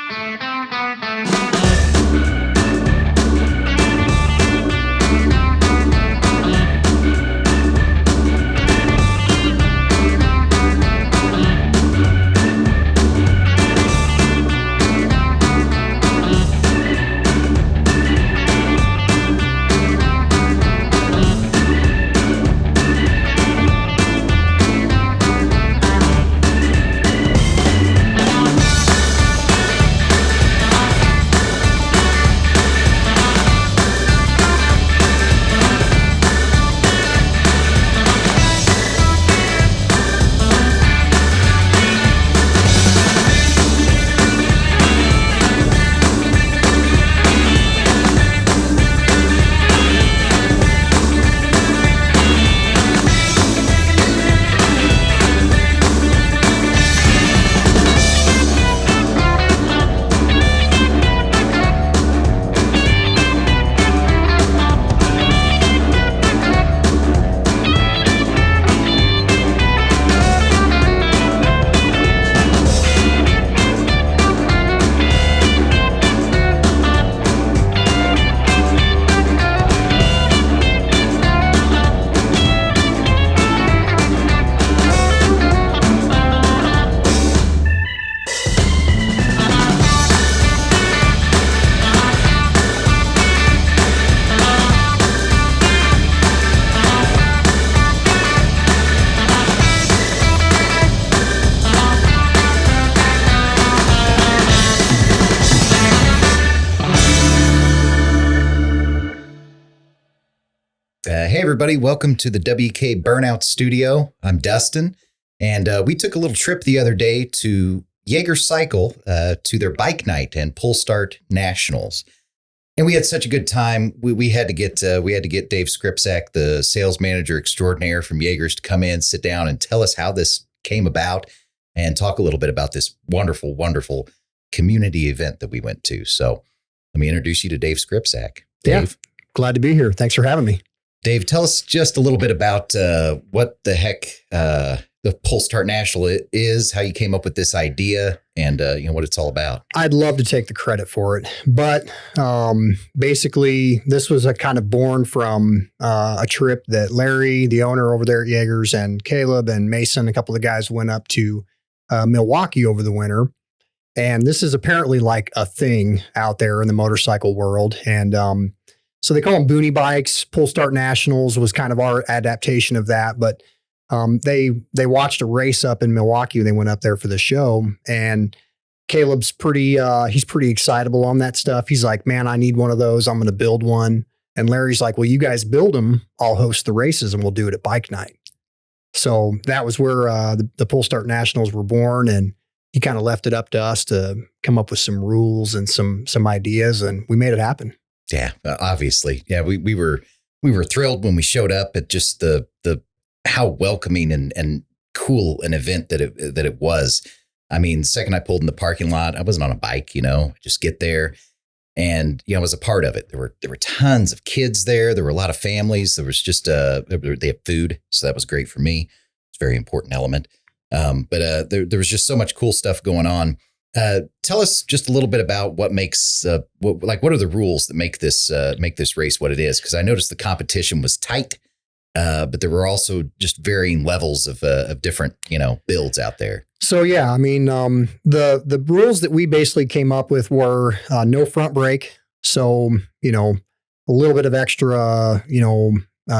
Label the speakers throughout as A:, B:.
A: Hey, everybody. Welcome to the W-K Burnouts studio. I'm Dustin, and we took a little trip the other day to Yeager Cycle to their bike night and Pull Start Nationals. And we had such a good time. We had to get Dave Skripczak, the sales manager extraordinaire from Yeager's, to come in, sit down, and tell us how this came about and talk a little bit about this wonderful, wonderful community event that we went to. So let me introduce you to Dave Skripczak. Dave.
B: Yeah, glad to be here. Thanks for having me.
A: Dave, tell us just a little bit about what the heck the Pull Start National is, how you came up with this idea, and what it's all about.
B: I'd love to take the credit for it, but basically this was a kind of born from a trip that Larry, the owner over there at Yeager's, and Caleb and Mason, a couple of guys, went up to Milwaukee over the winter. And this is apparently like a thing out there in the motorcycle world. And so they call them boonie bikes. Pull Start Nationals was kind of our adaptation of that. But they watched a race up in Milwaukee. They went up there for the show, and Caleb's he's pretty excitable on that stuff. He's like, man, I need one of those. I'm going to build one. And Larry's like, well, you guys build them. I'll host the races and we'll do it at bike night. So that was where the Pull Start Nationals were born. And he kind of left it up to us to come up with some rules and some ideas, and we made it happen.
A: Yeah, obviously. Yeah, we were thrilled when we showed up at just the how welcoming and cool an event that it was. I mean, the second I pulled in the parking lot, I wasn't on a bike, just get there, and I was a part of it. There were tons of kids there. There were a lot of families. There was just they had food, so that was great for me. It's a very important element. But there was just so much cool stuff going on. Tell us just a little bit about what makes what are the rules that make this race what it is? Because I noticed the competition was tight, but there were also just varying levels of different builds out there.
B: So yeah, I mean the rules that we basically came up with were no front brake. So a little bit of extra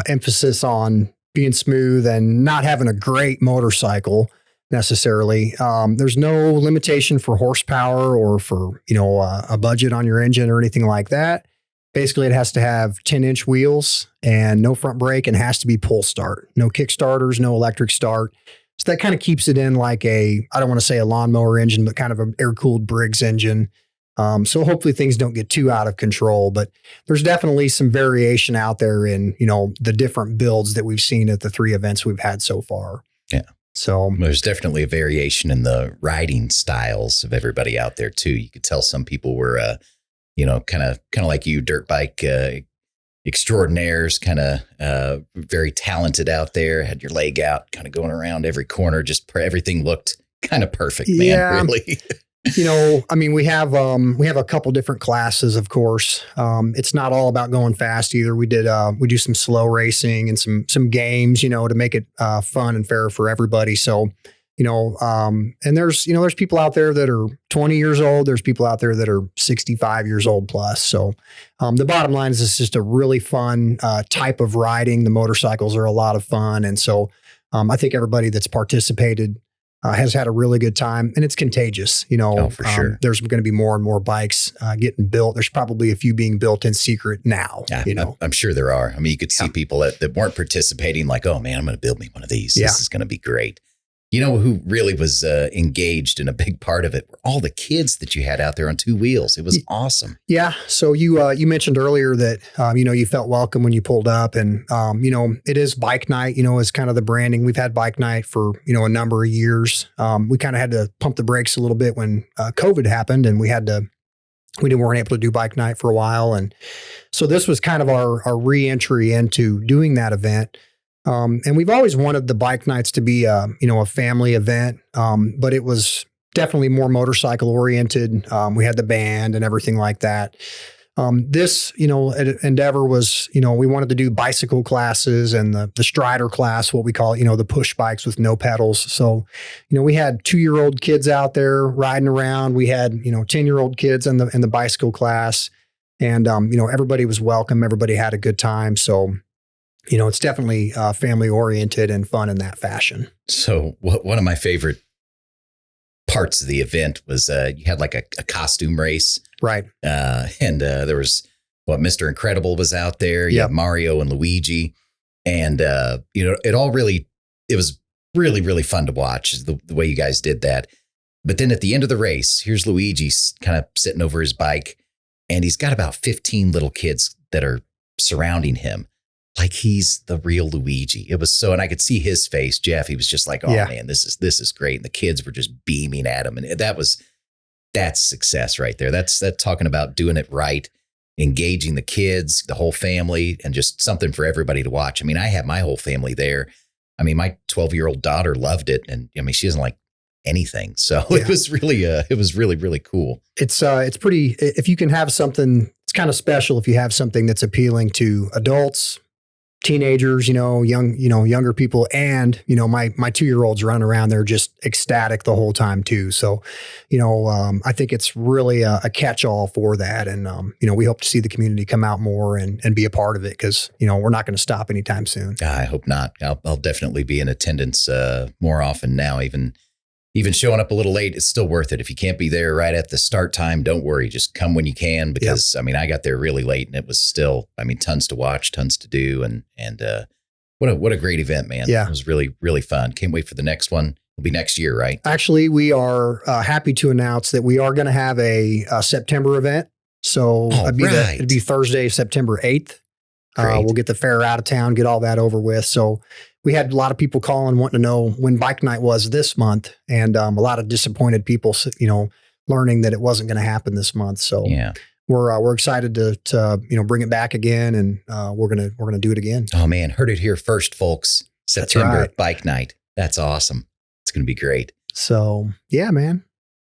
B: emphasis on being smooth and not having a great motorcycle necessarily. There's no limitation for horsepower or for, a budget on your engine or anything like that. Basically, it has to have 10-inch wheels and no front brake, and has to be pull start. No kick starters, no electric start. So that kind of keeps it in like I don't want to say a lawnmower engine, but kind of an air-cooled Briggs engine. So hopefully things don't get too out of control, but there's definitely some variation out there in, the different builds that we've seen at the 3 events we've had so far.
A: Yeah.
B: So
A: there's definitely a variation in the riding styles of everybody out there too. You could tell some people were, kind of like you, dirt bike extraordinaires, kind of very talented out there. Had your leg out, kind of going around every corner. Just everything looked kind of perfect, man.
B: Yeah.
A: Really.
B: I mean, we have a couple different classes, of course. It's not all about going fast either. We do some slow racing and some games, to make it fun and fair for everybody. So, and there's people out there that are 20 years old. There's people out there that are 65 years old plus. So, the bottom line is it's just a really fun type of riding. The motorcycles are a lot of fun. And so, I think everybody that's participated has had a really good time, and it's contagious.
A: Oh, for sure.
B: There's going to be more and more bikes getting built. There's probably a few being built in secret now.
A: Yeah, I'm sure there are. I mean, you could see people that weren't participating like, oh man, I'm going to build me one of these. This is going to be great. Who really was engaged in a big part of it were all the kids that you had out there on two wheels. It was awesome. Yeah.
B: So you mentioned earlier that, you felt welcome when you pulled up, and, it is bike night, is kind of the branding. We've had bike night for, a number of years. We kind of had to pump the brakes a little bit when COVID happened, and we weren't able to do bike night for a while. And so this was kind of our re-entry into doing that event. And we've always wanted the bike nights to be a family event. But it was definitely more motorcycle oriented. We had the band and everything like that. This endeavor was, we wanted to do bicycle classes and the Strider class, what we call, the push bikes with no pedals. So, we had 2-year-old kids out there riding around. We had, 10-year-old kids in the bicycle class, and, everybody was welcome. Everybody had a good time. So, it's definitely family oriented and fun in that fashion.
A: So one of my favorite parts of the event was you had like a costume race.
B: Right.
A: And there was Mr. Incredible was out there. You had Mario and Luigi. And, it was really, really fun to watch the way you guys did that. But then at the end of the race, here's Luigi kind of sitting over his bike, and he's got about 15 little kids that are surrounding him. Like he's the real Luigi. It was so, and I could see his face, Jeff. He was just like, oh man, this is great. And the kids were just beaming at him. And that's success right there. That's talking about doing it right, engaging the kids, the whole family, and just something for everybody to watch. I mean, I had my whole family there. I mean, my 12-year-old daughter loved it. And I mean, she doesn't like anything. So it was really, really cool.
B: It's pretty, if you can have something, it's kind of special if you have something that's appealing to adults, teenagers, younger people, and, my 2-year-olds running around there just ecstatic the whole time too. So, I think it's really a catch-all for that. And, we hope to see the community come out more and be a part of it, because, we're not going to stop anytime soon.
A: I hope not. I'll definitely be in attendance more often now. Even showing up a little late, it's still worth it. If you can't be there right at the start time, don't worry. Just come when you can, because I mean, I got there really late, and it was still, tons to watch, tons to do. And what a great event, man.
B: Yeah.
A: It was really, really fun. Can't wait for the next one. It'll be next year, right?
B: Actually, we are happy to announce that we are going to have a September event. So it'd be Thursday, September 8th. We'll get the fair out of town, get all that over with. So we had a lot of people calling, wanting to know when bike night was this month, and a lot of disappointed people, learning that it wasn't going to happen this month. So we're excited to bring it back again, and we're gonna do it again.
A: Oh man, heard it here first, folks. September bike night. That's awesome. It's going to be great.
B: So yeah, man.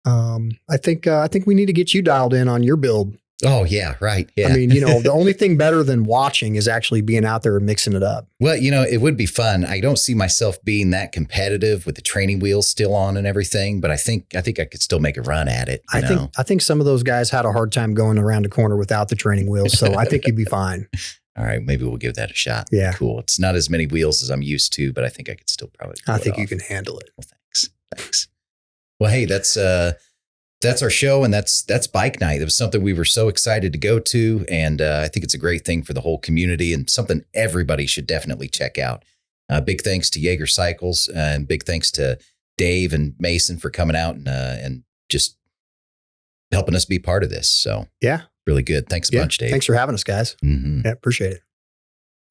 B: I think we need to get you dialed in on your build.
A: Oh, yeah, right. Yeah.
B: I mean, the only thing better than watching is actually being out there and mixing it up.
A: Well, it would be fun. I don't see myself being that competitive with the training wheels still on and everything, but I think I could still make a run at it.
B: I think some of those guys had a hard time going around the corner without the training wheels, so I think you'd be fine.
A: All right, maybe we'll give that a shot.
B: Yeah.
A: Cool. It's not as many wheels as I'm used to, but I think I could still probably
B: I think you can handle it.
A: Well, thanks. Well, hey, that's our show, and that's bike night. It was something we were so excited to go to, and I think it's a great thing for the whole community and something everybody should definitely check out. Big thanks to Yeager Cycles, and big thanks to Dave and Mason for coming out and just helping us be part of this. So
B: yeah,
A: really good. Thanks a bunch, Dave.
B: Thanks for having us, guys.
A: Mm-hmm.
B: Yeah, appreciate it.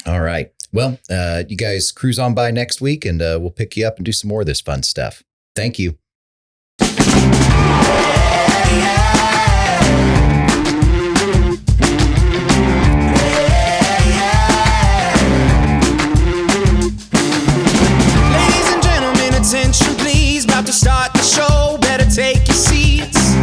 A: All right. Well, you guys cruise on by next week, and we'll pick you up and do some more of this fun stuff. Thank you.
C: Attention please, about to start the show, better take your seats.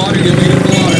C: water, you lead him to water.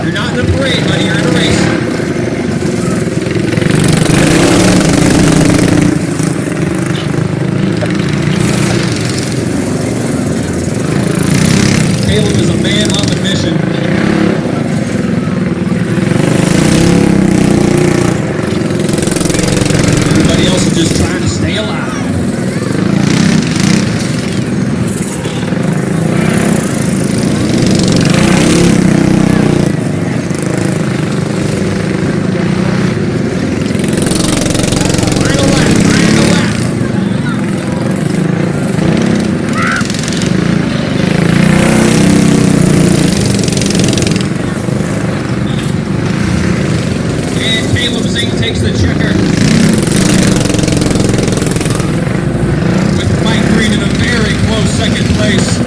C: You're not in a parade, buddy. You're in a race. Caleb is a man on the mission. Everybody else is just trying to stay alive. Takes the checker with Mike Green in a very close second place.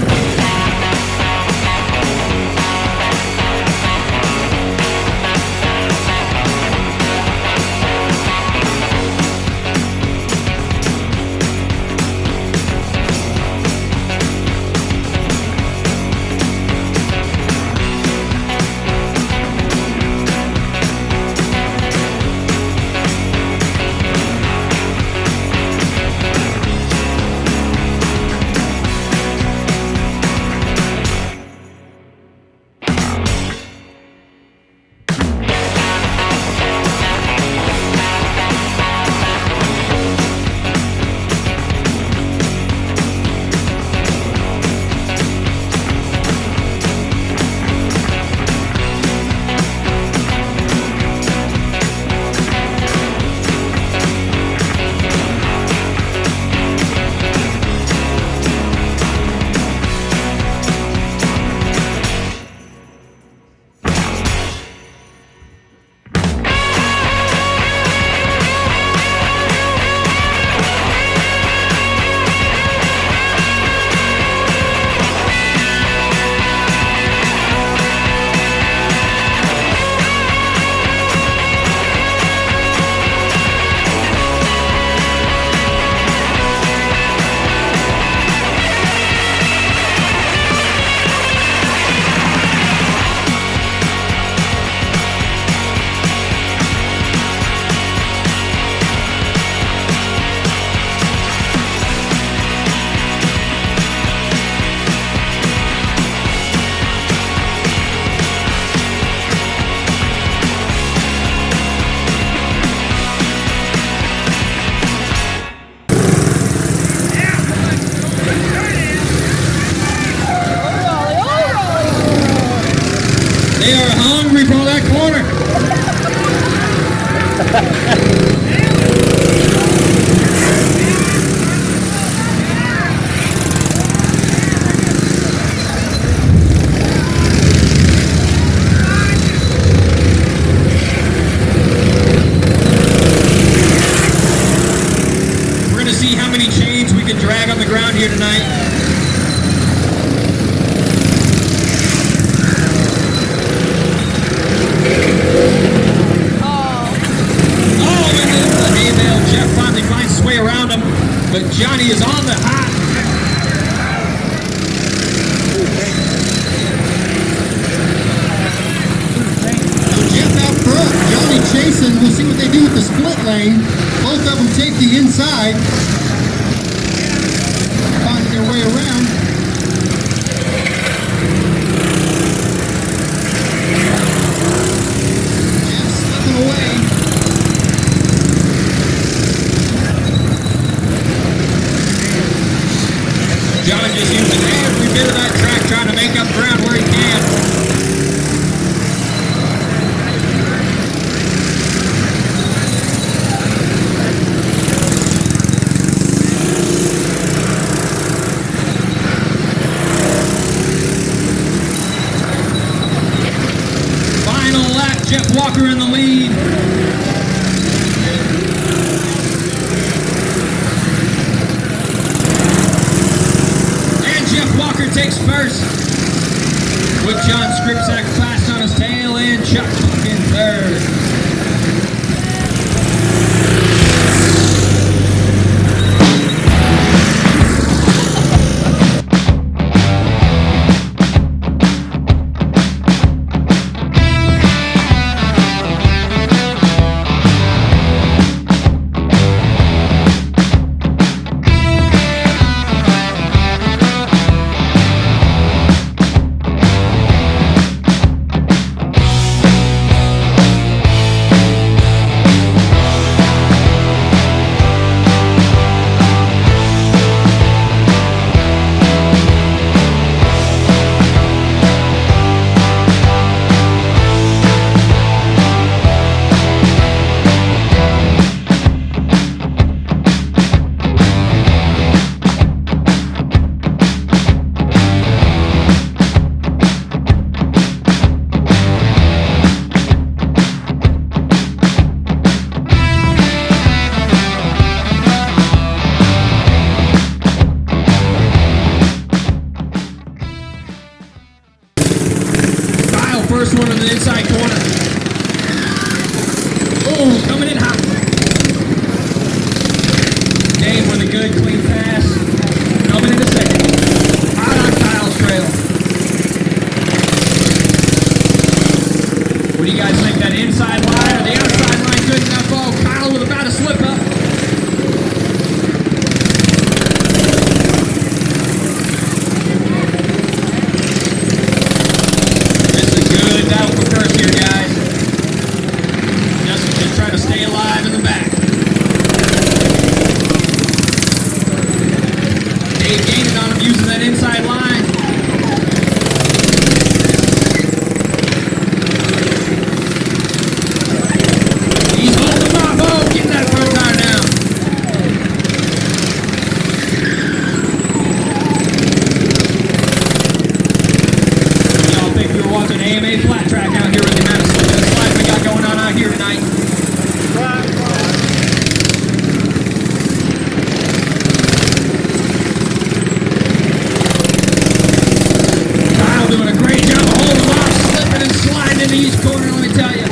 C: They are hungry for that corner. We're going to see how many chains we can drag on the ground here tonight. Around him, but Johnny is on the hot.
D: So Jeff out front, Johnny chasing. We'll see what they do with the split lane. Both of them take the inside, finding their way around. Jeff slipping away.
C: John just using every bit of that track trying to make up ground where he can. Walker in the lead. And Jeff Walker takes first, with John Skripczak fast on his tail and Chuck Buck in third. First one in the inside corner. Oh, coming in hot. Dave with a good, clean pass. Coming in the second. Out on Kyle's trail. What do you guys think? That inside line or the outside line good enough? Oh, Kyle with about a slip up. Flat track out here with the amount of slides we got going on out here tonight. Kyle doing a great job of holding them off, slipping and sliding into each corner, let me tell you.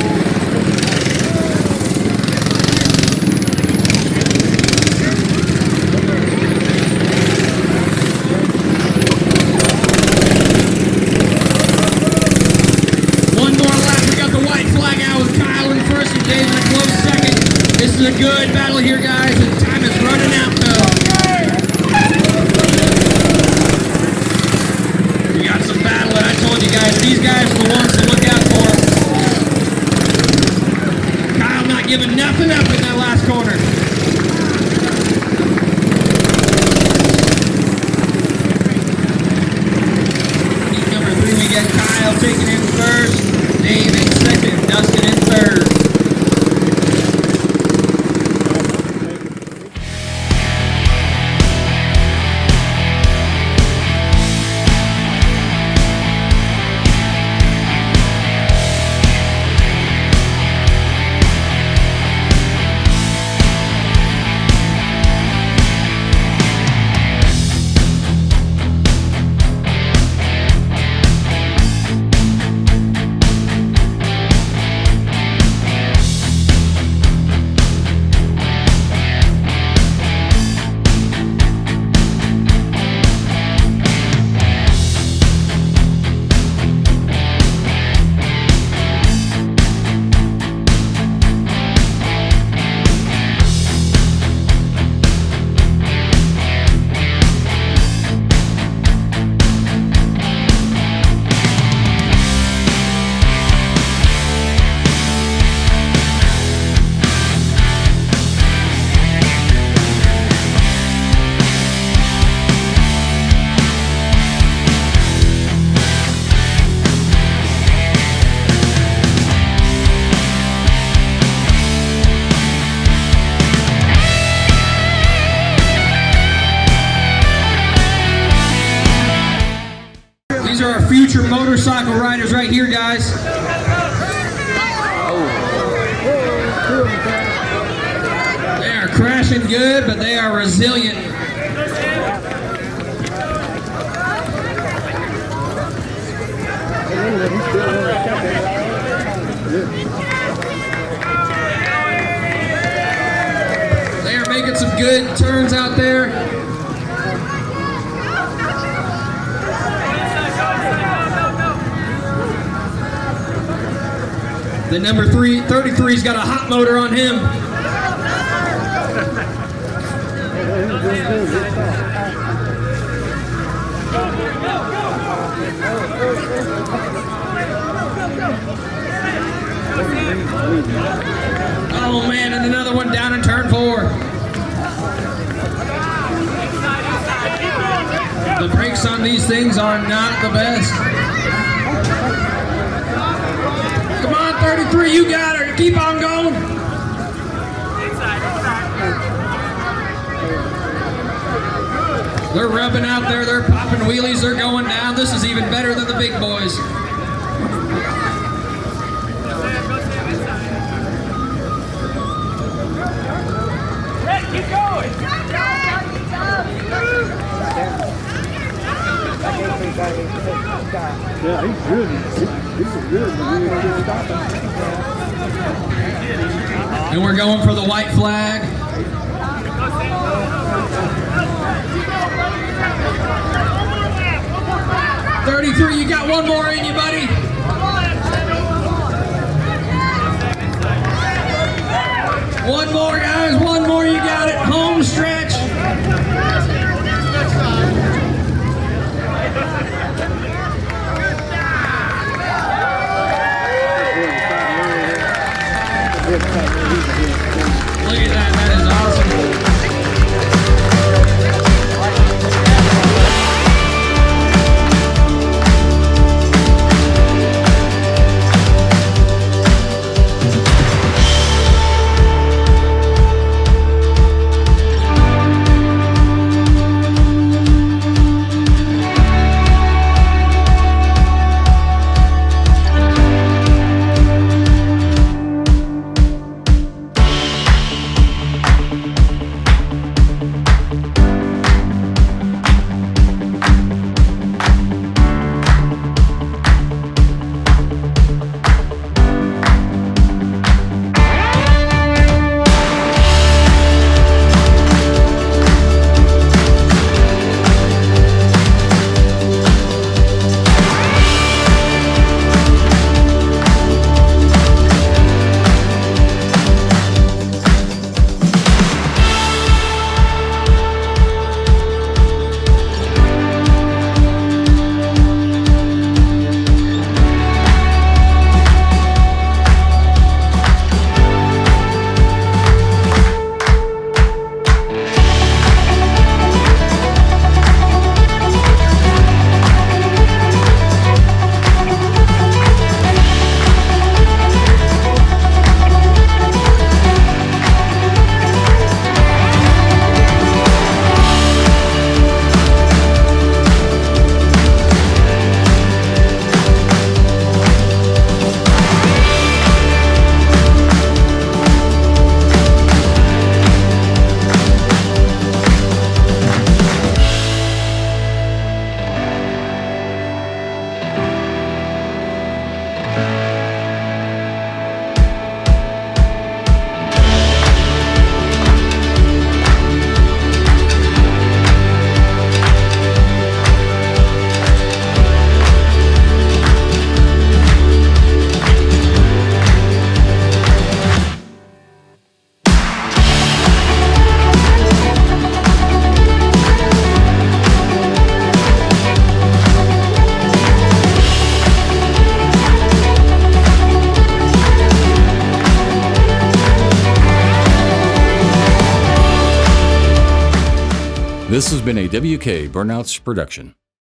C: This is a good battle here, guys, and time is running out, though. We got some battle, and I told you guys, these guys are the ones to look out for. Kyle not giving nothing up in that last corner. Heat number 3, we get Kyle taking in first, Dave in second, Dustin in third. These are our future motorcycle riders right here, guys. not crashing good, but they are resilient. They are making some good turns out there. The number 33's got a hot motor on him. Oh man, and another one down in turn 4. The brakes on these things are not the best. Come on, 33, you got her. Keep on going. They're rubbing out there. They're popping wheelies. They're going down. This is even better than the big boys.
E: Keep going.
F: Yeah, he's good. He's good.
C: And we're going for the white flag. $33, you got one more in you, buddy. One more, guys. One more. You got it. Home stretch. Look at that. That is awesome.
G: This has been a W-K Burnouts production.